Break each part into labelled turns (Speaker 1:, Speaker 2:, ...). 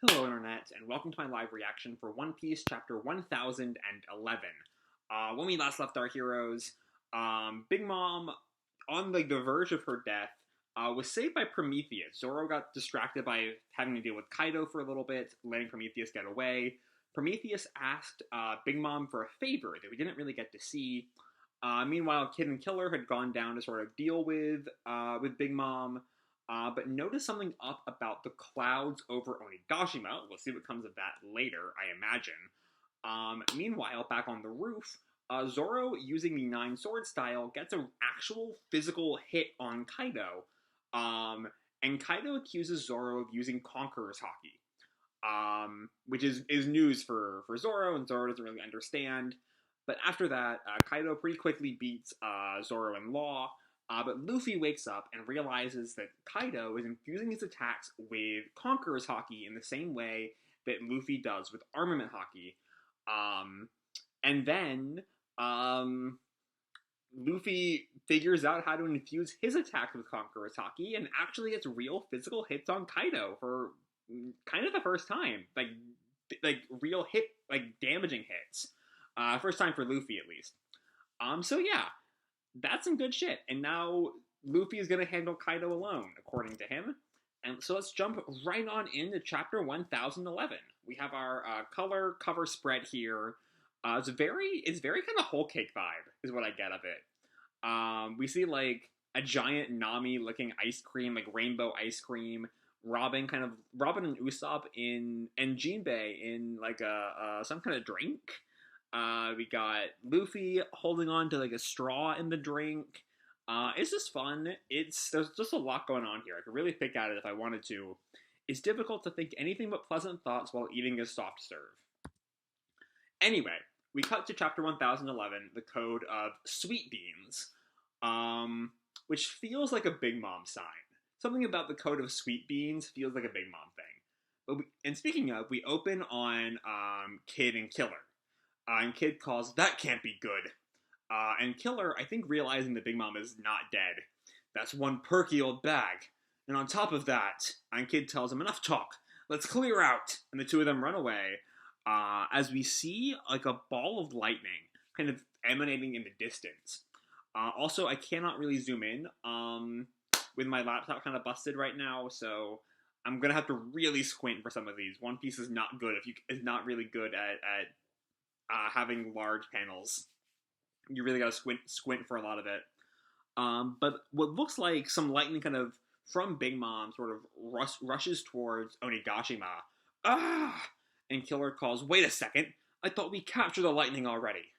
Speaker 1: Hello, Internet, and welcome to my live reaction for One Piece Chapter 1011. When we last left our heroes, Big Mom, on the verge of her death, was saved by Prometheus. Zoro got distracted by having to deal with Kaido for a little bit, letting Prometheus get away. Prometheus asked Big Mom for a favor that we didn't really get to see. Meanwhile, Kid and Killer had gone down to sort of deal with Big Mom. But notice something up about the clouds over Onigashima. We'll see what comes of that later, I imagine. Meanwhile, back on the roof, Zoro, using the Nine Sword style, gets an actual physical hit on Kaido. And Kaido accuses Zoro of using Conqueror's Haki, which is news for Zoro, and Zoro doesn't really understand. But after that, Kaido pretty quickly beats Zoro in Law. But Luffy wakes up and realizes that Kaido is infusing his attacks with Conqueror's Haki in the same way that Luffy does with Armament Haki. And then Luffy figures out how to infuse his attacks with Conqueror's Haki and actually gets real physical hits on Kaido for kind of the first time. Like real hit, like damaging hits. First time for Luffy, at least. So yeah. That's some good shit. And now Luffy is going to handle Kaido alone, according to him. And so let's jump right on into chapter 1011. We have our color cover spread here. It's very kind of whole cake vibe, is what I get of it. We see like a giant Nami licking ice cream, like rainbow ice cream. Robin and Usopp and Jinbei in like some kind of drink. We got Luffy holding on to like a straw in the drink. It's just fun. There's just a lot going on here. I could really pick at it if I wanted to. It's difficult to think anything but pleasant thoughts while eating a soft serve. Anyway, we cut to chapter 1011, the code of sweet beans, which feels like a Big Mom sign. Something about the code of sweet beans feels like a Big Mom thing. And speaking of, we open on Kid and Killer. And Kid calls, "That can't be good." And Killer, I think realizing that Big Mom is not dead. "That's one perky old bag. And on top of that," and Kid tells him, "Enough talk. Let's clear out." And the two of them run away. As we see like a ball of lightning kind of emanating in the distance. Also, I cannot really zoom in with my laptop kind of busted right now, so I'm going to have to really squint for some of these. One Piece is not good is not really good at having large panels. You really gotta squint for a lot of it. But what looks like some lightning kind of from Big Mom sort of rushes towards Onigashima. Ah! And Killer calls, "Wait a second, I thought we captured the lightning already."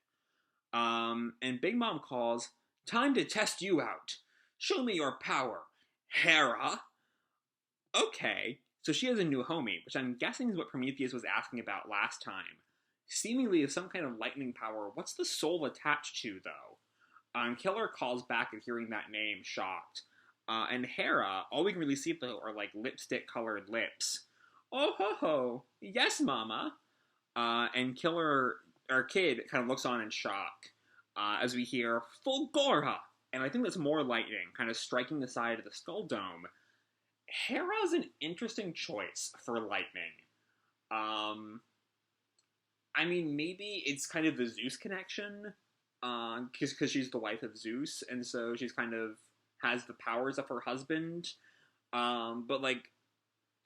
Speaker 1: And Big Mom calls, "Time to test you out. Show me your power, Hera." Okay, so she has a new homie, which I'm guessing is what Prometheus was asking about last time. Seemingly of some kind of lightning power. What's the soul attached to, though? Killer calls back at hearing that name, shocked. And Hera, all we can really see, though, are like lipstick-colored lips. "Oh ho ho, yes, mama." And Kid kind of looks on in shock as we hear "Fulgora," and I think that's more lightning, kind of striking the side of the skull dome. Hera's an interesting choice for lightning. I mean, maybe it's kind of the Zeus connection, because she's the wife of Zeus, and so she's kind of has the powers of her husband. But like,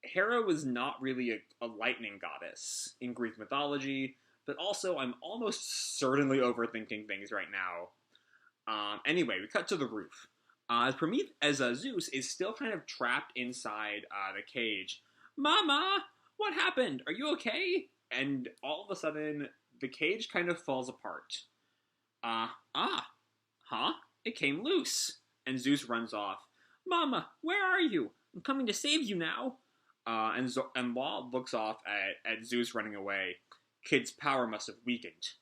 Speaker 1: Hera was not really a lightning goddess in Greek mythology. But also, I'm almost certainly overthinking things right now. Anyway, we cut to the roof. As Zeus is still kind of trapped inside the cage. "Mama, what happened? Are you okay?" And all of a sudden, the cage kind of falls apart. Huh? It came loose. And Zeus runs off. "Mama, where are you? I'm coming to save you now." And Law looks off at Zeus running away. Kid's power must have weakened.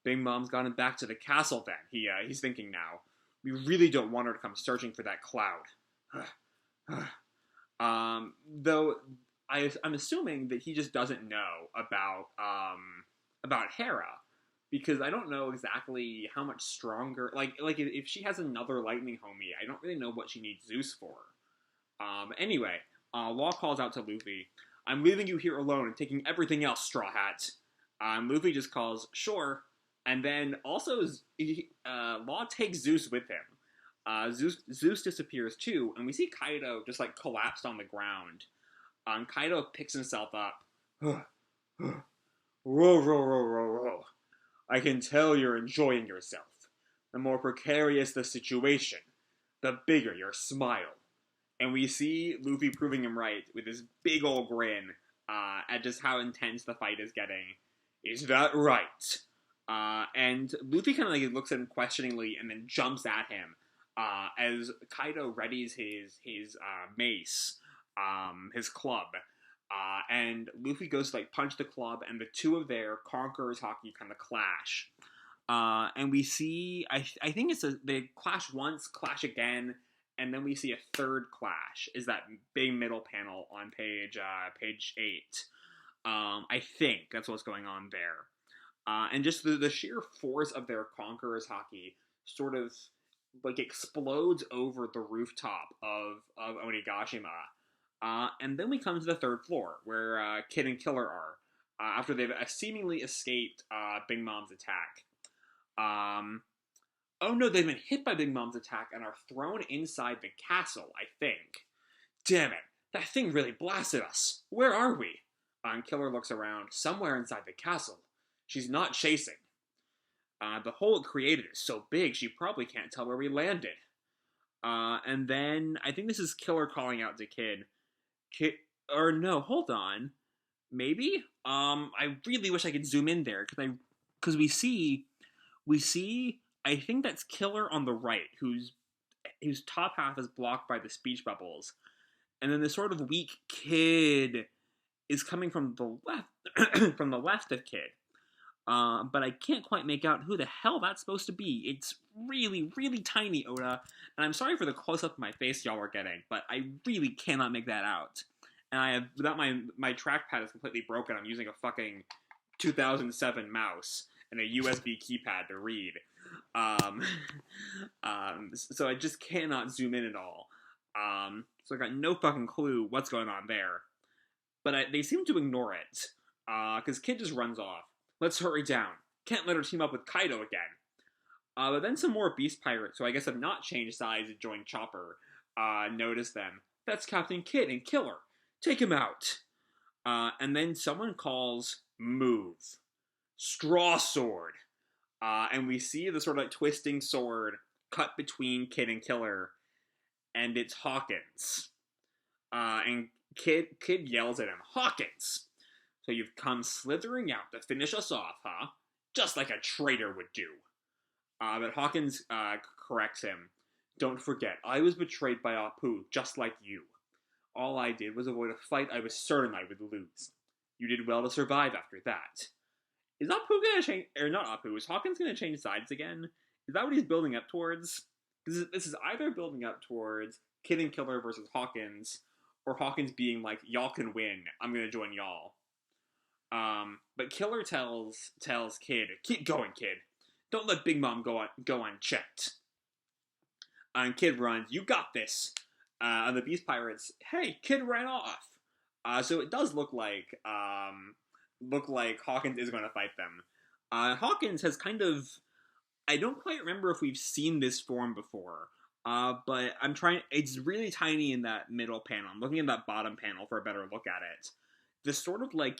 Speaker 1: Big Mom's gotten back to the castle then, he's thinking now. We really don't want her to come searching for that cloud. Though I'm assuming that he just doesn't know about Hera, because I don't know exactly how much stronger. Like if she has another lightning homie, I don't really know what she needs Zeus for. Anyway, Law calls out to Luffy. I'm leaving you here alone and taking everything else, Straw Hat. Luffy just calls, sure. And then also, Law takes Zeus with him. Zeus disappears too, and we see Kaido just like collapsed on the ground. Kaido picks himself up. Row, row, row, row, row. I can tell you're enjoying yourself. The more precarious the situation, the bigger your smile. And we see Luffy proving him right with his big old grin at just how intense the fight is getting. Is that right? And Luffy kind of like looks at him questioningly and then jumps at him as Kaido readies his mace, his club. And Luffy goes to like punch the club, and the two of their Conqueror's Haki kind of clash. And we see, I think they clash once, clash again, and then we see a third clash. Is that big middle panel on page 8? I think that's what's going on there. And just the sheer force of their Conqueror's Haki sort of like explodes over the rooftop of Onigashima. And then we come to the third floor, where Kid and Killer are, after they've seemingly escaped Big Mom's attack. Oh no, they've been hit by Big Mom's attack and are thrown inside the castle, I think. Damn it, that thing really blasted us. Where are we? And Killer looks around. Somewhere inside the castle. She's not chasing. The hole it created is so big, she probably can't tell where we landed. And then, I think this is Killer calling out to Kid. Kid, or no, hold on. Maybe? I really wish I could zoom in there, because we see, I think that's Killer on the right, whose top half is blocked by the speech bubbles. And then this sort of weak Kid is coming from the left, from the left of Kid. But I can't quite make out who the hell that's supposed to be. It's really, really tiny, Oda. And I'm sorry for the close-up of my face y'all are getting, but I really cannot make that out. And I have, without my trackpad is completely broken, I'm using a fucking 2007 mouse and a USB keypad to read. So I just cannot zoom in at all. So I got no fucking clue what's going on there. But they seem to ignore it, because Kid just runs off. Let's hurry down. Can't let her team up with Kaido again. But then some more Beast Pirates, who I guess have not changed sides and joined Chopper, notice them. That's Captain Kid and Killer. Take him out. And then someone calls, move. Straw Sword. And we see the sort of like twisting sword cut between Kid and Killer, and it's Hawkins. And Kid yells at him, Hawkins! So you've come slithering out to finish us off, huh? Just like a traitor would do. But Hawkins corrects him. Don't forget, I was betrayed by Apu, just like you. All I did was avoid a fight I was certain I would lose. You did well to survive after that. Is Apu gonna change, or not Apu, is Hawkins gonna change sides again? Is that what he's building up towards? Because this is either building up towards Kid and Killer versus Hawkins, or Hawkins being like, y'all can win, I'm gonna join y'all. But Killer tells Kid, keep going, Kid. Don't let Big Mom go unchecked. And Kid runs, you got this. And the Beast Pirates, hey, Kid ran off. So it does look like Hawkins is going to fight them. Hawkins has kind of, I don't quite remember if we've seen this form before. But I'm trying, it's really tiny in that middle panel. I'm looking at that bottom panel for a better look at it. This sort of like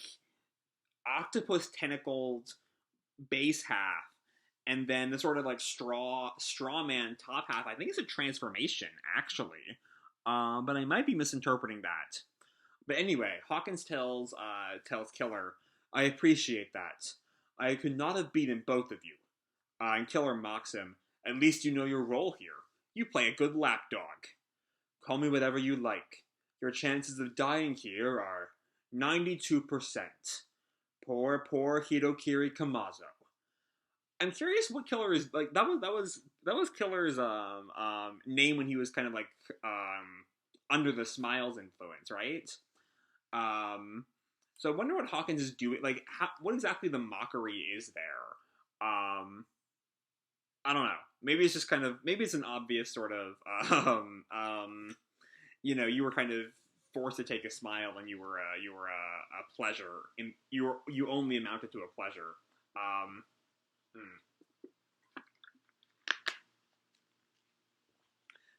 Speaker 1: octopus tentacled base half, and then the sort of like straw man top half, I think it's a transformation, actually. But I might be misinterpreting that. But anyway, Hawkins tells Killer, I appreciate that. I could not have beaten both of you. And Killer mocks him, at least you know your role here. You play a good lapdog. Call me whatever you like. Your chances of dying here are 92%. Poor Hitokiri Kamazo. I'm curious what Killer is like. That was Killer's name when he was kind of like under the Smiles influence, right? So I wonder what Hawkins is doing. Like, what exactly the mockery is there? I don't know. Maybe it's just kind of, maybe it's an obvious sort of you know, you were kind of forced to take a smile, and you were a pleasure, and you only amounted to a pleasure.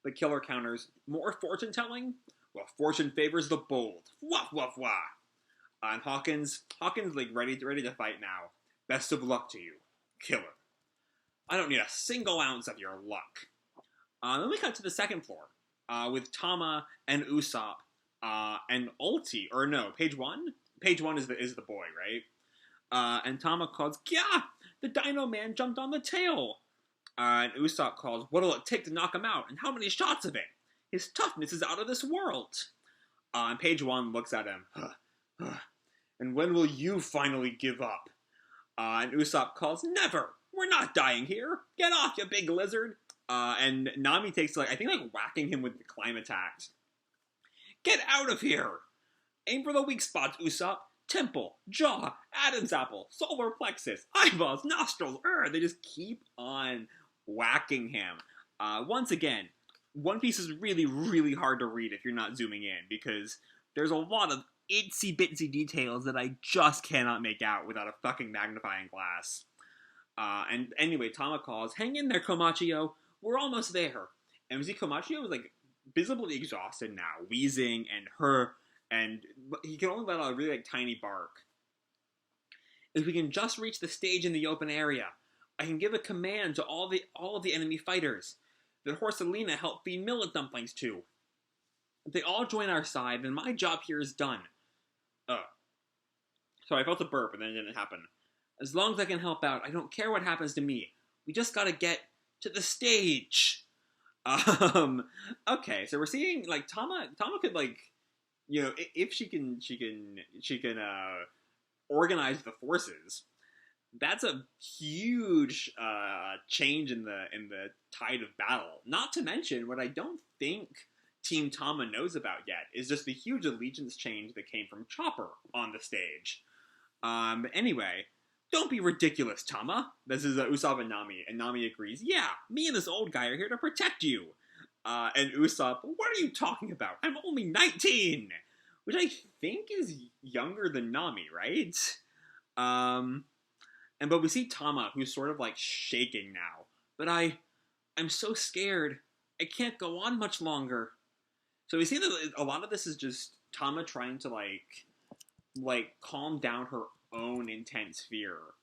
Speaker 1: The killer counters, more fortune telling? Well, fortune favors the bold. Wah wah wah. And Hawkins like ready to fight now. Best of luck to you, killer. I don't need a single ounce of your luck. Then we cut to the second floor, with Tama and Usopp, and Ulti, or no, Page One. Page One is the boy, right? And Tama calls, "Yeah, the Dino Man jumped on the tail." And Usopp calls, "What'll it take to knock him out? And how many shots of it? His toughness is out of this world." And Page One looks at him. "And when will you finally give up?" And Usopp calls, "Never! We're not dying here! Get off, you big lizard!" And Nami takes, I think, whacking him with the climb attacks. "Get out of here! Aim for the weak spots, Usopp. Temple, jaw, Adam's apple, solar plexus, eyeballs, nostrils, They just keep on whacking him. Once again, One Piece is really, really hard to read if you're not zooming in, because there's a lot of itsy-bitsy details that I just cannot make out without a fucking magnifying glass. And anyway, Tama calls, "Hang in there, Komachio. We're almost there." And we see Komachio is, visibly exhausted now, wheezing and he can only let out a really, tiny bark. "If we can just reach the stage in the open area, I can give a command to all of the enemy fighters. That Horsalina help feed millet dumplings to. If they all join our side, then my job here is done." So I felt a burp, and then it didn't happen. "As long as I can help out, I don't care what happens to me. We just gotta get to the stage." Okay, so we're seeing, Tama could, if she can organize the forces. That's a huge change in the tide of battle. Not to mention, what I don't think Team Tama knows about yet is just the huge allegiance change that came from Chopper on the stage. Anyway, "Don't be ridiculous, Tama." This is Usopp and Nami agrees. "Yeah, me and this old guy are here to protect you." And Usopp, "What are you talking about? I'm only 19!" Which I think is younger than Nami, right? But we see Tama, who's sort of, shaking now. "But I'm so scared. I can't go on much longer." So we see that a lot of this is just Tama trying to, calm down her own intense fear.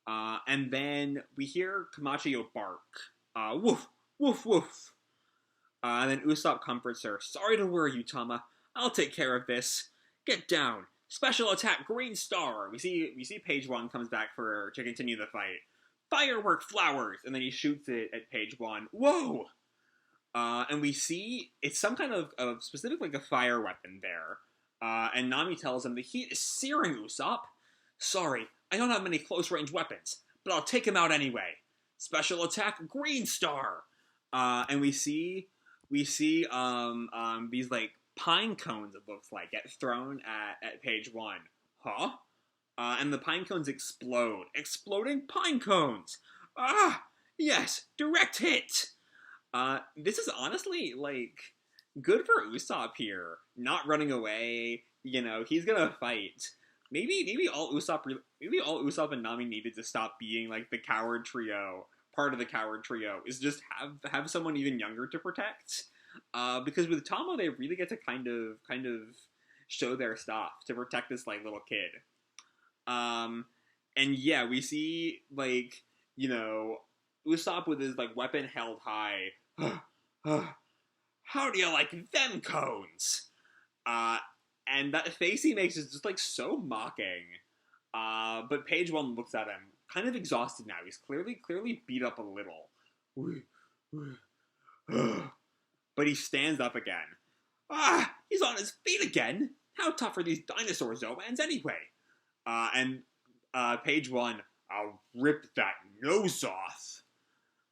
Speaker 1: And then we hear Komachio bark. "Woof, woof, woof." And then Usopp comforts her. "Sorry to worry you, Tama. I'll take care of this. Get down. Special attack Green Star." We see Page One comes back to continue the fight. "Firework flowers," and then he shoots it at Page One. Whoa! And we see it's some kind of specific, a fire weapon there. And Nami tells him, "The heat is searing, Usopp." "Sorry, I don't have many close-range weapons, but I'll take him out anyway. Special attack Green Star." And we see these, pine cones, it looks like, get thrown at Page One. Huh? And the pine cones explode. Exploding pine cones! Yes! Direct hit! This is honestly, good for Usopp here. Not running away. He's gonna fight. Maybe all Usopp and Nami needed to stop being, the coward trio, part of the coward trio, is just have someone even younger to protect. Because with Tama, they really get to kind of show their stuff to protect this, little kid. And yeah, we see, Usopp with his, weapon held high. "How do you like them cones?" And that face he makes is just, so mocking. But Page One looks at him, kind of exhausted now. He's clearly beat up a little. But he stands up again. He's on his feet again! How tough are these dinosaur Zomans anyway? And Page One, "I'll rip that nose off."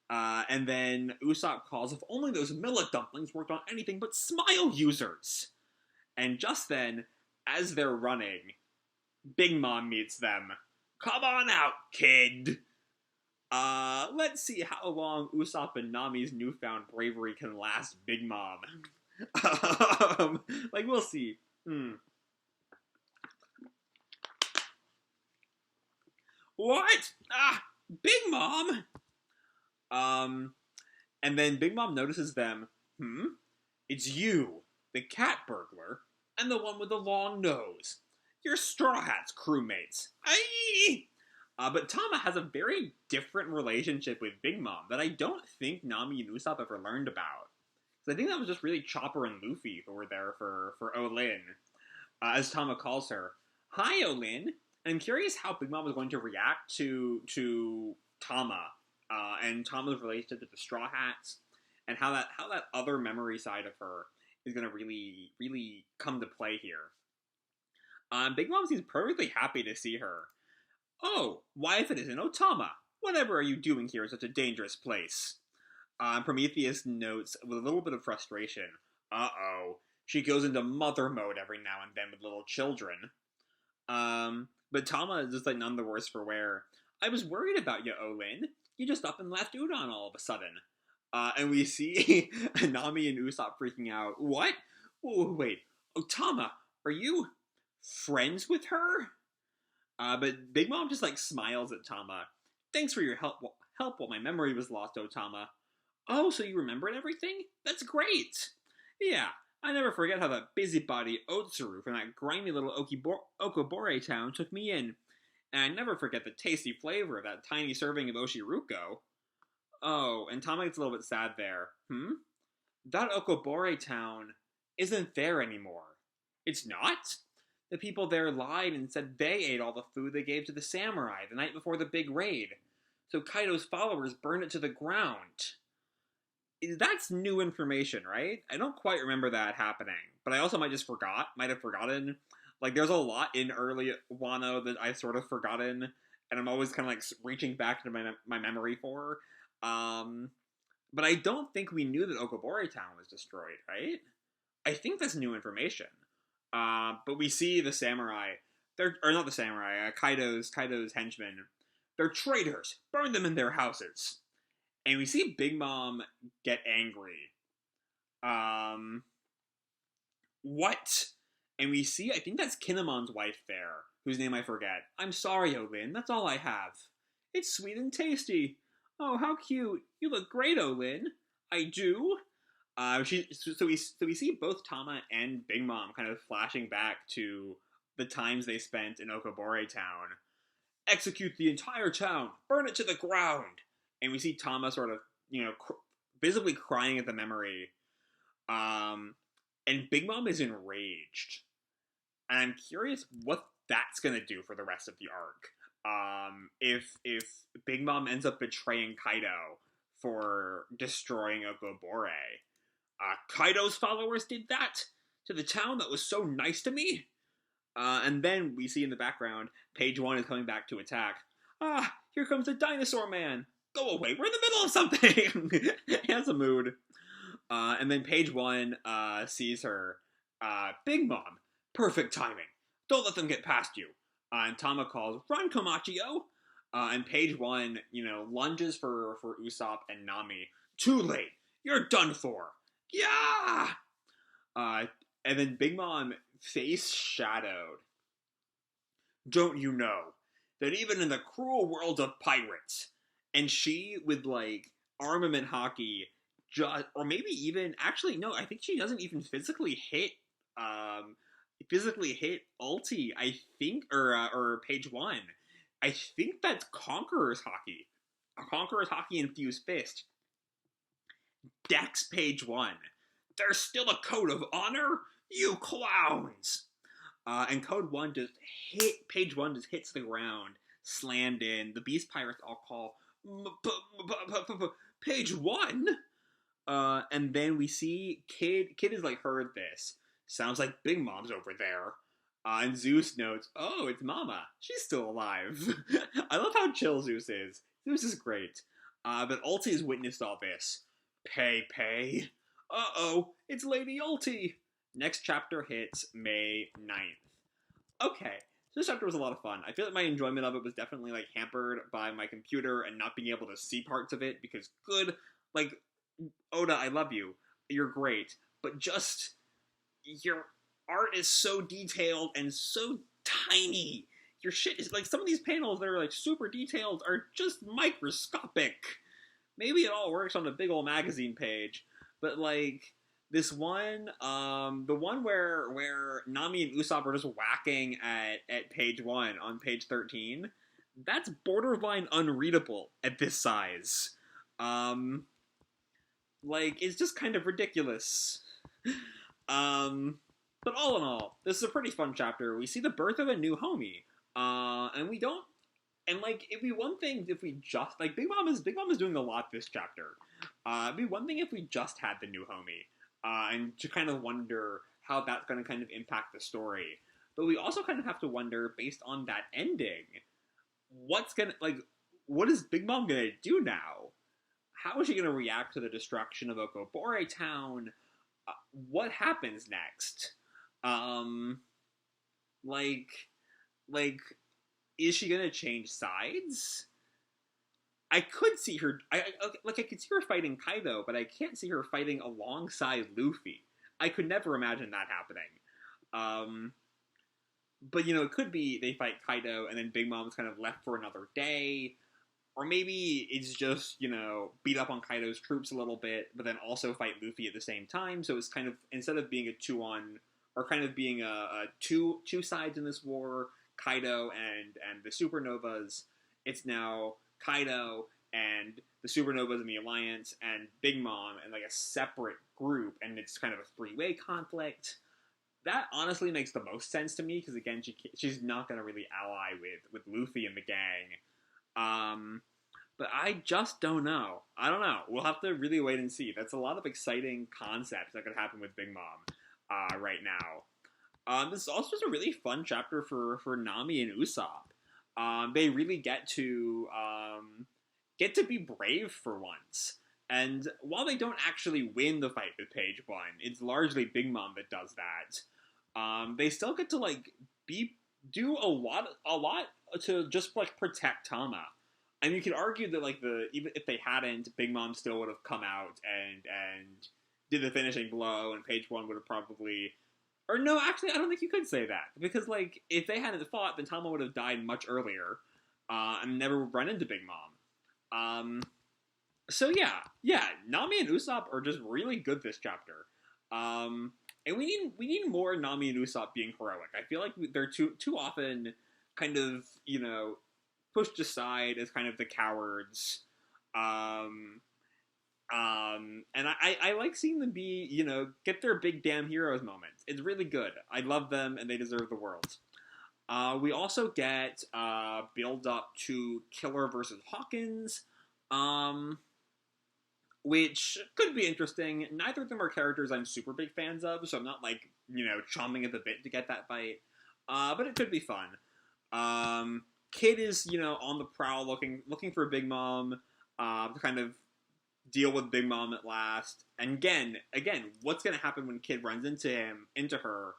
Speaker 1: And then Usopp calls, "If only those millet dumplings worked on anything but smile users." And just then, as they're running, Big Mom meets them. "Come on out, kid." Let's see how long Usopp and Nami's newfound bravery can last, Big Mom. We'll see. Hmm. What? Ah, Big Mom. Um, and then Big Mom notices them. It's you, the cat burglar, and the one with the long nose. You're Straw Hat's crewmates. Aye! But Tama has a very different relationship with Big Mom that I don't think Nami and Usopp ever learned about. So I think that was just really Chopper and Luffy who were there for Olin, as Tama calls her. Hi, Olin. And I'm curious how Big Mom is going to react to Tama and Tama's relationship to the Straw Hats, and how that other memory side of her is going to really come to play here. Big Mom seems perfectly happy to see her. Oh, why if it isn't Otama? Whatever are you doing here in such a dangerous place? Prometheus notes with a little bit of frustration. Uh-oh. She goes into mother mode every now and then with little children. But Tama is just like none the worse for wear. I was worried about you, Olin. You just up and left Udon all of a sudden. And we see Nami and Usopp freaking out. What? Oh, wait. Otama, are you friends with her? But Big Mom just like smiles at Tama. Thanks for your help while my memory was lost, Otama. Oh, so you remembered everything? That's great! Yeah, I never forget how that busybody Otsuru from that grimy little Okobore town took me in. And I never forget the tasty flavor of that tiny serving of Oshiruko. Oh, and Tama gets a little bit sad there. That Okobore town isn't there anymore. It's not? The people there lied and said they ate all the food they gave to the samurai the night before the big raid. So Kaido's followers burned it to the ground. That's new information, right? I don't quite remember that happening, but I also might have forgotten. Like, there's a lot in early Wano that I've sort of forgotten, and I'm always kind of like reaching back to my memory for. But I don't think we knew that Okobore Town was destroyed, right? I think that's new information. But we see the samurai. Or not the samurai. Kaido's henchmen. They're traitors. Burn them in their houses. And we see Big Mom get angry. What? And we see, I think that's Kinemon's wife there, whose name I forget. I'm sorry, Olin. That's all I have. It's sweet and tasty. Oh, how cute. You look great, Olin. I do? So we see both Tama and Big Mom kind of flashing back to the times they spent in Okobore Town. Execute the entire town! Burn it to the ground! And we see Tama sort of, visibly crying at the memory. And Big Mom is enraged. And I'm curious what that's gonna do for the rest of the arc. If Big Mom ends up betraying Kaido for destroying Okobore. Kaido's followers did that to the town that was so nice to me. And then we see in the background, Page 1 is coming back to attack. Here comes the dinosaur man. Go away, we're in the middle of something. He has a mood. And then Page 1 sees her. Big Mom, perfect timing. Don't let them get past you. And Tama calls, run, Komachio. And Page 1, lunges for Usopp and Nami. Too late. You're done for. Yeah! And then Big Mom, face shadowed. Don't you know that even in the cruel world of pirates, and she with, like, armament hockey, or maybe even, actually, no, I think she doesn't even physically hit Ulti, I think, or Page 1. I think that's Conqueror's hockey. Conqueror's hockey infused fist. Dex Page 1. There's still a code of honor? You clowns! And Code 1 Page 1 just hits the ground, slammed in. The Beast Pirates all call, Page 1? And then we see Kid is like, heard this. Sounds like Big Mom's over there. And Zeus notes, oh, it's Mama. She's still alive. I love how chill Zeus is. Zeus is great. But Ulti has witnessed all this. Pay. Uh-oh, it's Lady Ulti. Next chapter hits May 9th. Okay, so this chapter was a lot of fun. I feel like my enjoyment of it was definitely, like, hampered by my computer and not being able to see parts of it, because Oda, I love you. You're great. But just, you're art is so detailed and so tiny. Your shit is like, some of these panels that are like super detailed are just microscopic. Maybe it all works on a big old magazine page, but like this one, the one where Nami and Usopp are just whacking at page 1 on page 13, that's borderline unreadable at this size. Like, it's just kind of ridiculous. But all in all, this is a pretty fun chapter. We see the birth of a new homie, and we don't. And like, it'd be one thing if we just like Big Mom is doing a lot this chapter. It'd be one thing if we just had the new homie, and to kind of wonder how that's going to kind of impact the story. But we also kind of have to wonder, based on that ending, what is Big Mom gonna do now? How is she gonna react to the destruction of Okobore Town? What happens next? Like, is she gonna change sides? I could see her. I could see her fighting Kaido, but I can't see her fighting alongside Luffy. I could never imagine that happening. But it could be they fight Kaido, and then Big Mom's kind of left for another day. Or maybe it's just, beat up on Kaido's troops a little bit, but then also fight Luffy at the same time. So it's kind of, instead of being a 2-on, or kind of being a two sides in this war, Kaido and the Supernovas, it's now Kaido and the Supernovas in the Alliance and Big Mom and like a separate group, and it's kind of a 3-way conflict. That honestly makes the most sense to me, because again, she's not going to really ally with Luffy and the gang. But I just don't know. I don't know. We'll have to really wait and see. That's a lot of exciting concepts that could happen with Big Mom right now. This is also just a really fun chapter for Nami and Usopp. They really get to be brave for once. And while they don't actually win the fight with Page 1, it's largely Big Mom that does that. They still get to do a lot to just protect Tama. And you could argue that even if they hadn't, Big Mom still would have come out and did the finishing blow, and Page 1 would have probably, or no, actually I don't think you could say that, because if they hadn't fought, then Tama would have died much earlier, and never run into Big Mom. So yeah, Nami and Usopp are just really good this chapter. And we need more Nami and Usopp being heroic. I feel like they're too often kind of, pushed aside as kind of the cowards. And I like seeing them be, get their big damn heroes moments. It's really good. I love them, and they deserve the world. We also get build up to Killer versus Hawkins, which could be interesting. Neither of them are characters I'm super big fans of, so I'm not chomping at the bit to get that fight. But it could be fun. Kid is, on the prowl looking for Big Mom, to kind of deal with Big Mom at last. And again, what's going to happen when Kid runs into her,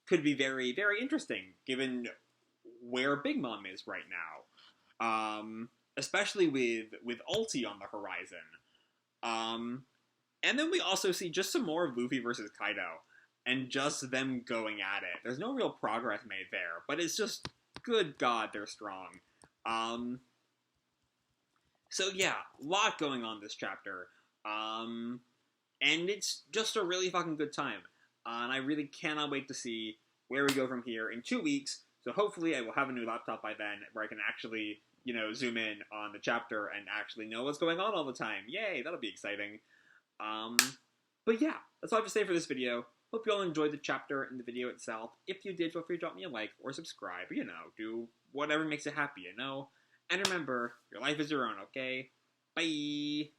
Speaker 1: could be very, very interesting, given where Big Mom is right now. Especially with Ulti on the horizon. And then we also see just some more of Luffy versus Kaido, and just them going at it. There's no real progress made there, but it's just, good God, they're strong. So yeah, a lot going on this chapter. And it's just a really fucking good time. And I really cannot wait to see where we go from here in 2 weeks. So hopefully I will have a new laptop by then, where I can actually, zoom in on the chapter and actually know what's going on all the time. Yay, that'll be exciting. But yeah, that's all I have to say for this video. Hope you all enjoyed the chapter and the video itself. If you did, feel free to drop me a like or subscribe. Do whatever makes you happy, And remember, your life is your own, okay? Bye!